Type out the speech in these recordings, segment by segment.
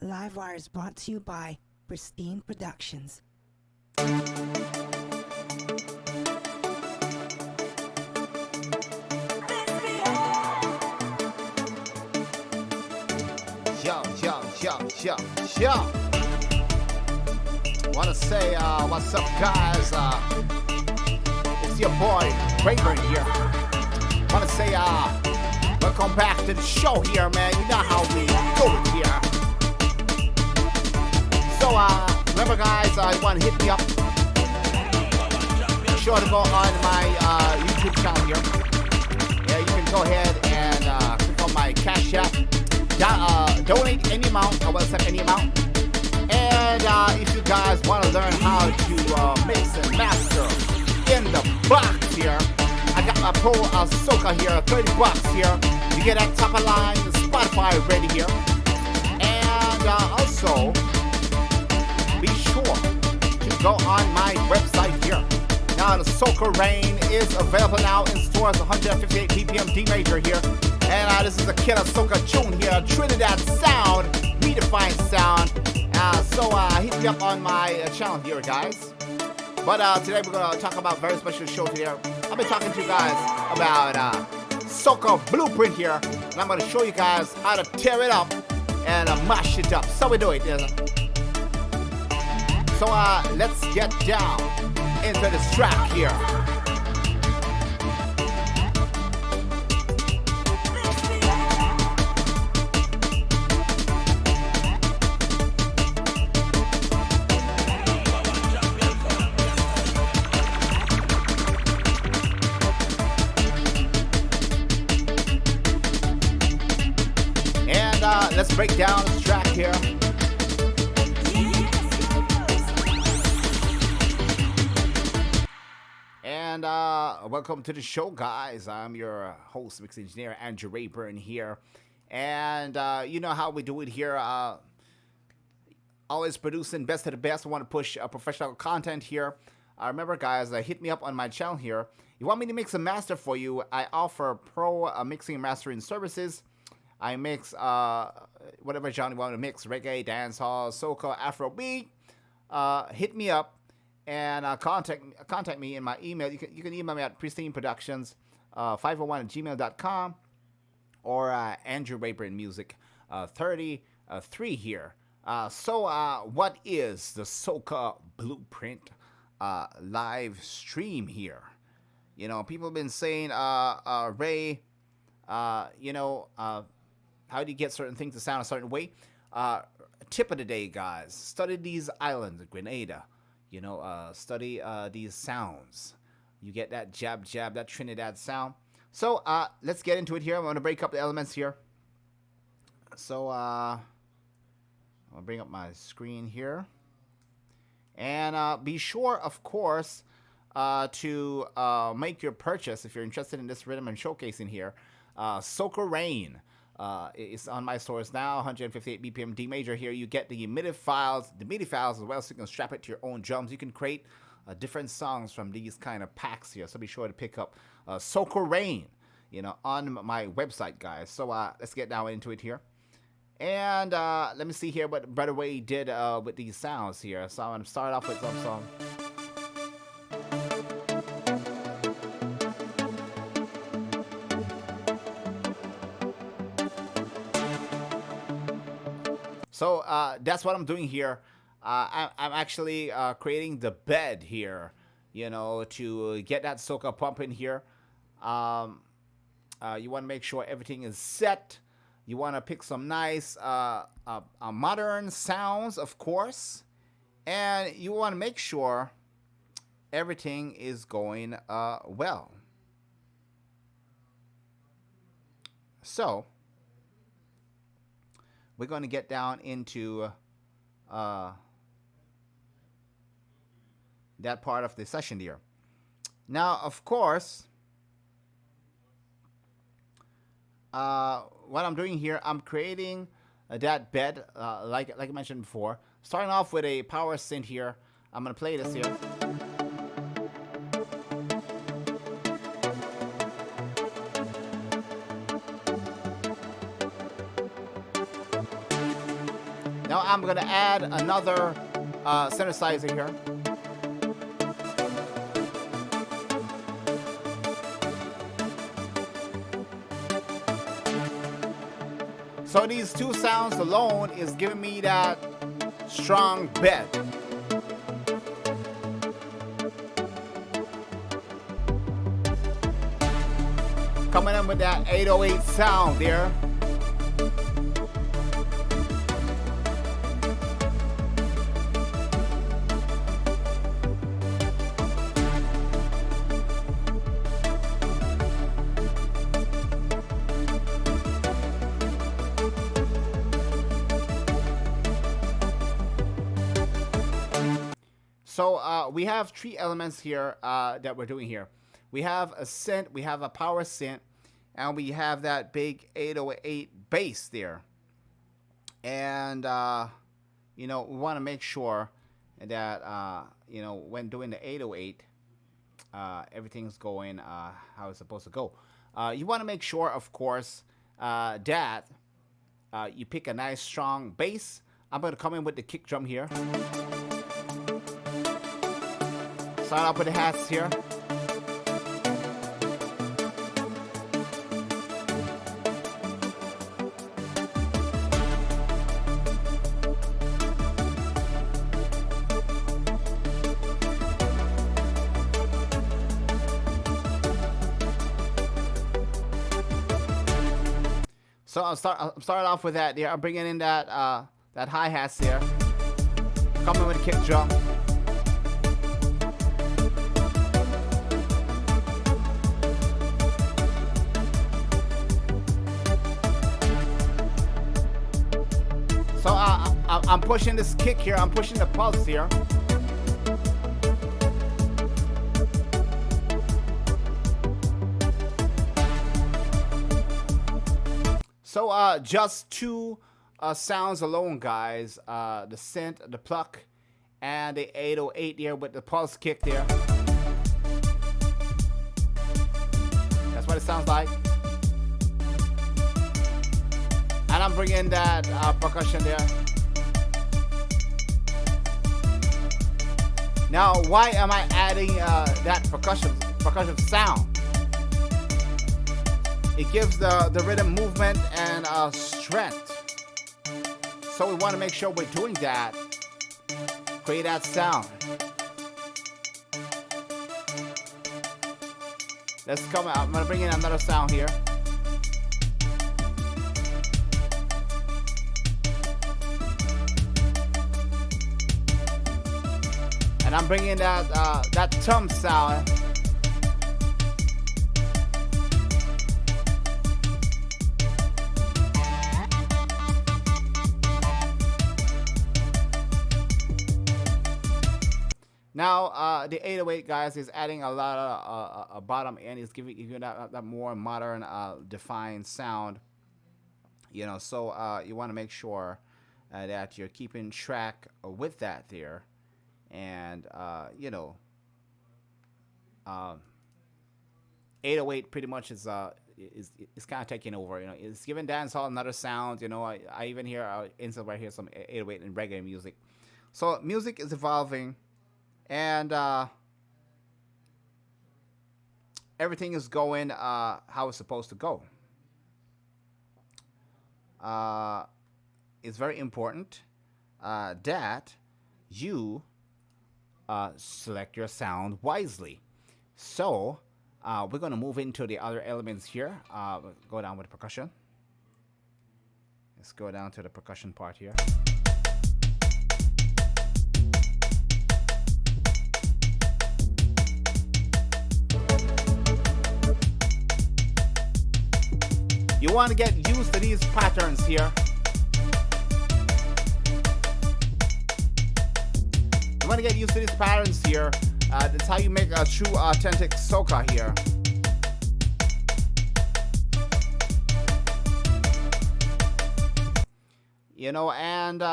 Livewire is brought to you by Pristine Productions. Yo. Wanna say, what's up, guys? It's your boy, Rayburn here. Wanna say, welcome back to the show here, man. You know how we do it here. So, remember, guys, you wanna hit me up? Be sure to go on my YouTube channel here. Yeah, you can go ahead and click on my Cash App. Donate any amount, I will accept any amount. And if you guys want to learn how to mix and master in the box here, I got my pro soca here, $30 here. You get that top of line, the Spotify ready here. And also, be sure to go on my website here. Now the Soca Rain is available now in stores, 158 BPM D major here. And this is a killer soca tune here, Trinidad sound, redefined sound. So hit me up on my channel here, guys. But today we're going to talk about a very special show today. I'll be talking to you guys about Soca Blueprint here. And I'm going to show you guys how to tear it up and mash it up. So we do it. So let's get down into this track here. Let's break down this track here. And welcome to the show, guys. I'm your host, mix engineer, Andrew Rayburn here. And you know how we do it here. Always producing best of the best. I want to push professional content here. Remember, guys, hit me up on my channel here. You want me to mix and master for you? I offer pro mixing and mastering services. I mix whatever genre you want to mix, reggae, dancehall, soca, Afrobeat. Hit me up and contact me in my email. You can email me at pristineproductions 501@gmail.com or Andrew Rayburn Music 33 here. So what is the Soca Blueprint live stream here? You know, people have been saying, Ray, how do you get certain things to sound a certain way? Tip of the day, guys. Study these islands, Grenada. Study these sounds. You get that jab, that Trinidad sound. So let's get into it here. I'm going to break up the elements here. So I'm going to bring up my screen here. And be sure, of course, to make your purchase if you're interested in this rhythm and showcasing here. Soca Rain. It's on my stores now, 158 BPM D major here. You get the MIDI files as well, so you can strap it to your own drums. You can create different songs from these kind of packs here. So be sure to pick up Soca Rain, on my website, guys. So let's get down into it here. And let me see here what Brother Way did with these sounds here. So I'm going to start off with some song. So that's what I'm doing here. I'm actually creating the bed here, to get that soca pumping here. You want to make sure everything is set. You want to pick some nice modern sounds, of course. And you want to make sure everything is going well. So we're going to get down into that part of the session here. Now, of course, what I'm doing here, I'm creating that bed, like I mentioned before. Starting off with a power synth here. I'm going to play this here. Now I'm gonna add another synthesizer here. So these two sounds alone is giving me that strong bed. Coming in with that 808 sound there. So we have three elements here that we're doing here. We have a synth, we have a power synth, and we have that big 808 bass there. And, you know, we want to make sure that, you know, when doing the 808, everything's going how it's supposed to go. You want to make sure, of course, that you pick a nice strong bass. I'm going to come in with the kick drum here. Start off with the hats here. So I'm starting off with that there. I'm bringing in that that hi-hats there. Coming with a kick drum. So I'm pushing this kick here. I'm pushing the pulse here. So just two sounds alone, guys. The synth, the pluck, and the 808 here with the pulse kick there. That's what it sounds like. And I'm bringing that percussion there. Now, why am I adding that percussion sound? It gives the rhythm movement and strength. So we want to make sure we're doing that. Create that sound. Let's come out. I'm going to bring in another sound here. And I'm bringing that thumb sound. Now, the 808, guys, is adding a lot of bottom end. It's giving you that more modern, defined sound. You know, so you want to make sure that you're keeping track with that there. And, you know, 808 pretty much is kind of taking over. You know, it's giving dancehall another sound. You know, I even hear inside right here some 808 in reggae music. So music is evolving. And everything is going how it's supposed to go. It's very important that you select your sound wisely. So we're going to move into the other elements here. Go down with percussion. Let's go down to the percussion part here. You want to get used to these patterns here. You want to get used to these patterns here. That's how you make a true, authentic soca here. You know, and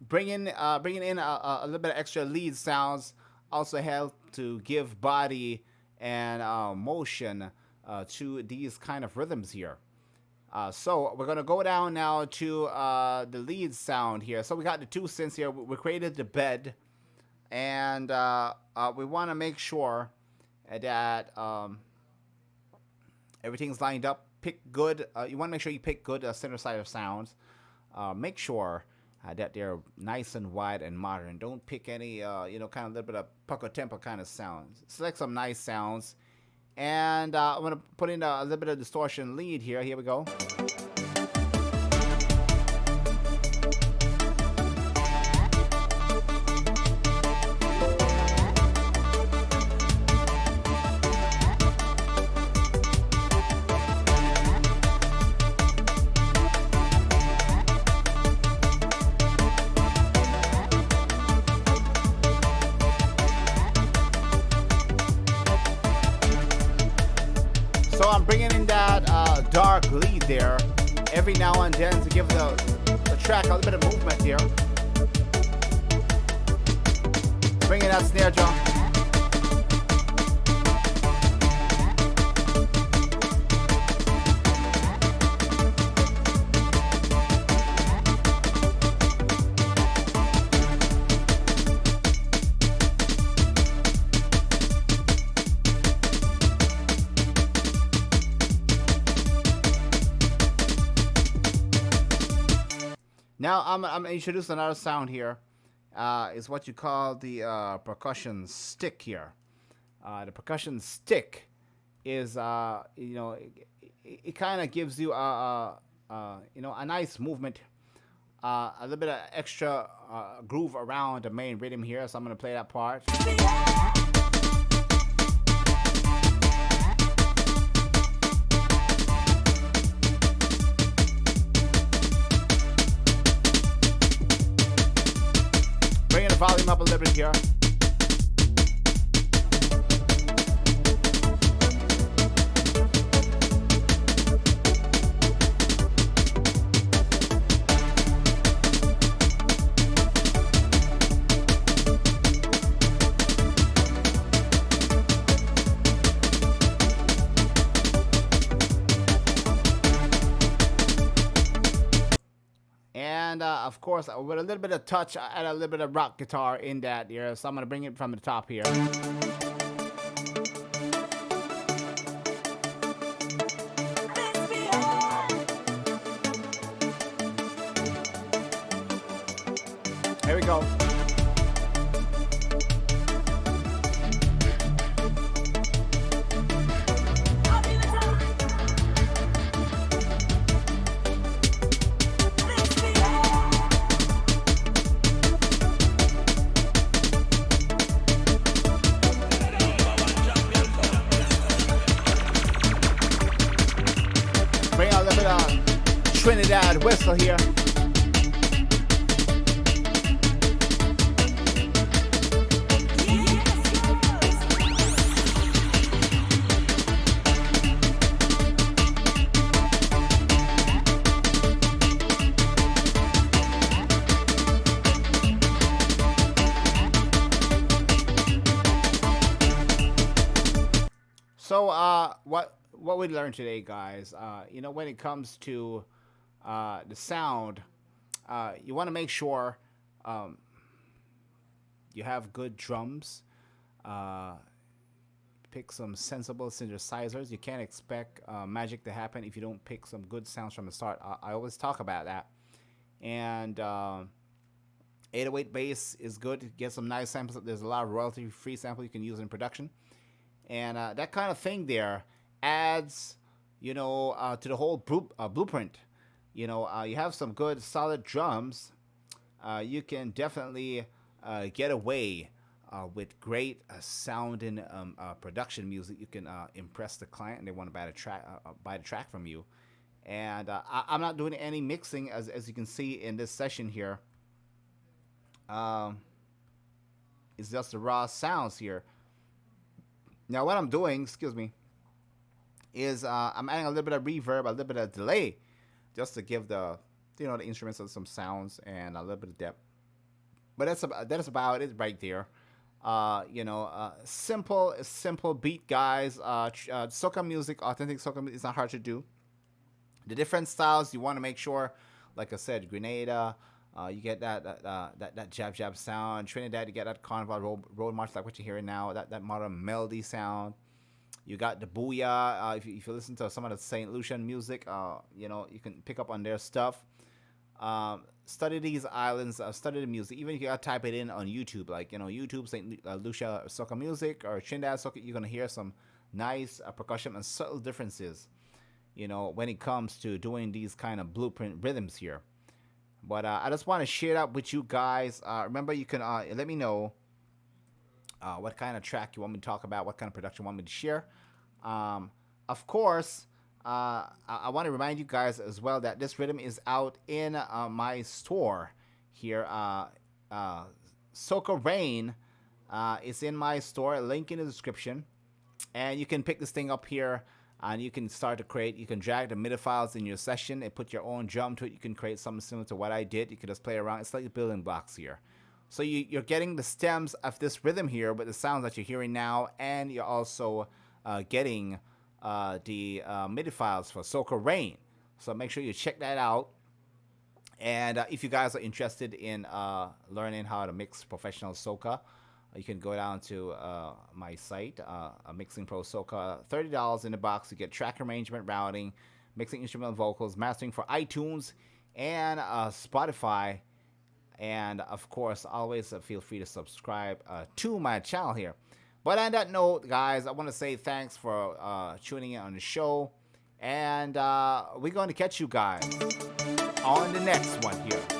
bringing in a little bit of extra lead sounds also help to give body and motion to these kind of rhythms here. So we're gonna go down now to the lead sound here. So we got the two synths here. We created the bed, and we want to make sure that everything's lined up. Pick good. You want to make sure you pick good synthesizer sounds. Make sure that they're nice and wide and modern. Don't pick any, kind of little bit of pucker tempo kind of sounds. Select some nice sounds. And I'm going to put in a little bit of distortion lead here. Here we go. So I'm bringing in that dark lead there every now and then to give the track a little bit of movement here. Bringing that snare drum. Now I'm introducing another sound here. Is what you call the percussion stick here. The percussion stick is it kind of gives you a nice movement, a little bit of extra groove around the main rhythm here. So I'm gonna play that part. Bringing the volume up a little bit here. And of course, with a little bit of touch, I add a little bit of rock guitar in that here. So I'm gonna bring it from the top here. Here we go. Bring out a little bit of Trinidad whistle here. So what we learned today, guys, when it comes to the sound, you want to make sure you have good drums. Pick some sensible synthesizers. You can't expect magic to happen if you don't pick some good sounds from the start. I always talk about that. And 808 bass is good. Get some nice samples. There's a lot of royalty-free samples you can use in production. And that kind of thing there adds, to the whole blueprint. You have some good solid drums. You can definitely get away with great sounding production music. You can impress the client, and they want to buy the track from you. And I'm not doing any mixing, as you can see in this session here. It's just the raw sounds here. Now what I'm doing, is I'm adding a little bit of reverb, a little bit of delay, just to give the instruments some sounds and a little bit of depth. But that's about it right there. Simple beat, guys. Soca music, authentic soca music is not hard to do. The different styles you want to make sure, like I said, Grenada, you get that jab jab sound. Trinidad, you get that carnival road march like what you're hearing now. That modern melody sound. You got the booyah. If you listen to some of the Saint Lucian music, you can pick up on their stuff. Study these islands. Study the music. Even if you gotta type it in on YouTube, like YouTube Saint Lucia soca music or Trinidad soca, you're gonna hear some nice percussion and subtle differences. When it comes to doing these kind of blueprint rhythms here. But I just want to share that with you guys. Remember, you can let me know what kind of track you want me to talk about, what kind of production you want me to share. Of course, I want to remind you guys as well that this rhythm is out in my store here. Soca Rain is in my store. Link in the description. And you can pick this thing up here and you can start to create. You can drag the MIDI files in your session and put your own drum to it. You can create something similar to what I did. You can just play around. It's like the building blocks here. So you're getting the stems of this rhythm here with the sounds that you're hearing now, and you're also getting the MIDI files for Soca Rain. So make sure you check that out. And if you guys are interested in learning how to mix professional soca, you can go down to my site, Mixing Pro Soca. $30 in the box. You get track arrangement, routing, mixing instrumental vocals, mastering for iTunes and Spotify. And of course, always feel free to subscribe to my channel here. But on that note, guys, I want to say thanks for tuning in on the show. And we're going to catch you guys on the next one here.